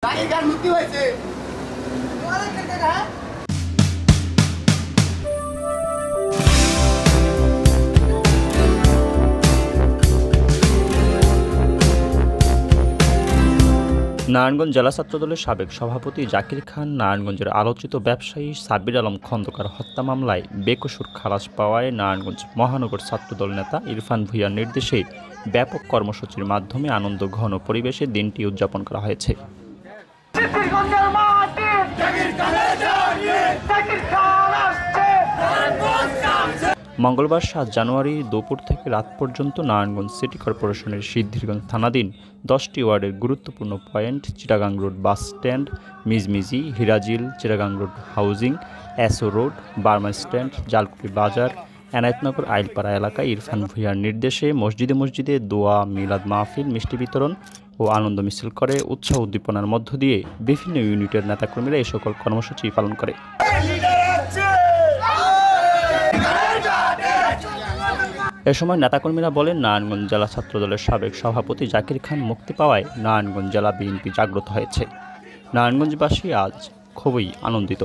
নারায়ণগঞ্জ জেলা ছাত্রদলের সাবেক সভাপতি জাকির খান নারায়ণগঞ্জের আলোচিত ব্যবসায়ী সাব্বির আলম খন্দকার হত্যা মামলায় বেকসুর খালাস পাওয়ায় নারায়ণগঞ্জ মহানগর ছাত্রদল নেতা ইরফান ভূঁইয়ার নির্দেশে ব্যাপক কর্মসূচির মাধ্যমে আনন্দ ঘন পরিবেশে দিনটি উদযাপন করা হয়েছে। মঙ্গলবার 7 জানুয়ারি দুপুর থেকে রাত পর্যন্ত নারায়ণগঞ্জ সিটি কর্পোরেশনের সিদ্ধিরগঞ্জ থানাধীন 10টি ওয়ার্ডের গুরুত্বপূর্ণ point Chittagong road bus stand, Mijmiji, Hirajhil, Chittagong road housing, SO road, Burma stand, Jalkupi বাজার, এনায়েতনগর, আইলপাড়া এলাকায় ইরফান ভূঁইয়ার নির্দেশে মসজিদে মসজিদে দোয়া, মিলাদ মাহফিল, মিষ্টি বিতরণ ও আনন্দ মিছিল করে উৎসাহ উদ্দীপনার মধ্য দিয়ে বিভিন্ন ইউনিটের নেতাকর্মীরা এই সকল কর্মসূচি পালন করে। এ সময় নেতাকর্মীরা বলেন, নারায়ণগঞ্জ জেলা ছাত্রদলের সাবেক সভাপতি জাকির খান মুক্তি পাওয়ায় নারায়ণগঞ্জ জেলা বিএনপি জাগ্রত হয়েছে। নারায়ণগঞ্জবাসী আজ খুবই আনন্দিত।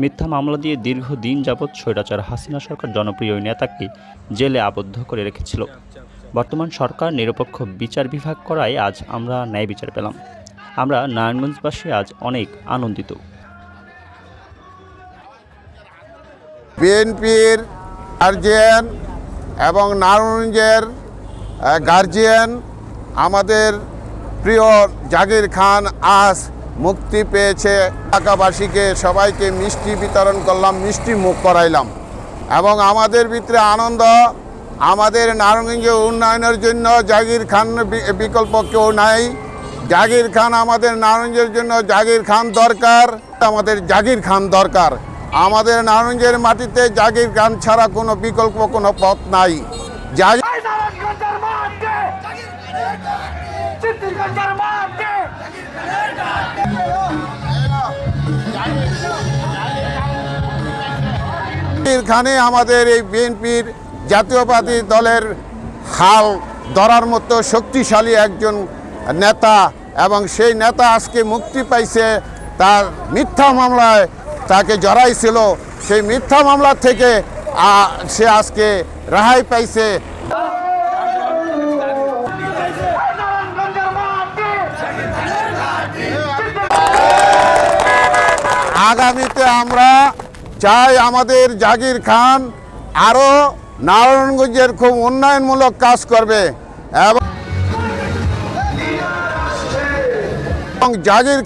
মিথ্যা মামলা দিয়ে দীর্ঘদিন যাবৎ স্বৈরাচার হাসিনা সরকার জনপ্রিয় নেতাকে জেলে আবদ্ধ করে রেখেছিল। বর্তমান সরকার নিরপেক্ষ বিচার বিভাগ করায় আজ আমরা ন্যায় বিচার পেলাম। আমরা নারায়ণগঞ্জবাসী আজ অনেক আনন্দিত। বিএনপির গার্জিয়ান এবং নারায়ণগঞ্জের গার্জিয়ান আমাদের প্রিয় জাকির খান আজ মুক্তি পেয়েছে। এলাকাবাসীকে সবাইকে মিষ্টি বিতরণ করলাম, মিষ্টি মুখ করাইলাম এবং আমাদের ভিতরে আনন্দ। আমাদের নারায়ণগঞ্জের উন্নয়নের জন্য জাকির খান বিকল্প কেউ নাই। জাকির খান আমাদের নারায়ণগঞ্জের জন্য জাকির খান দরকার, আমাদের জাকির খান দরকার। আমাদের নারায়ণগঞ্জের মাটিতে জাকির খান ছাড়া কোনো বিকল্প কোনো পথ নাই। জাকির খানে আমাদের এই বিএনপির জাতীয়বাদী দলের হাল ধরার মতো শক্তিশালী একজন নেতা এবং সেই নেতা আজকে মুক্তি পাইছে। তার মিথ্যা মামলায় তাকে জড়াইছিল, সেই মিথ্যা মামলা থেকে সে আজকে রেহাই পাইছে। আগামীতে আমরা চাই আমাদের জাকির খান আরও নারায়ণগঞ্জের খুব উন্নয়নমূলক কাজ করবে এবং জাকির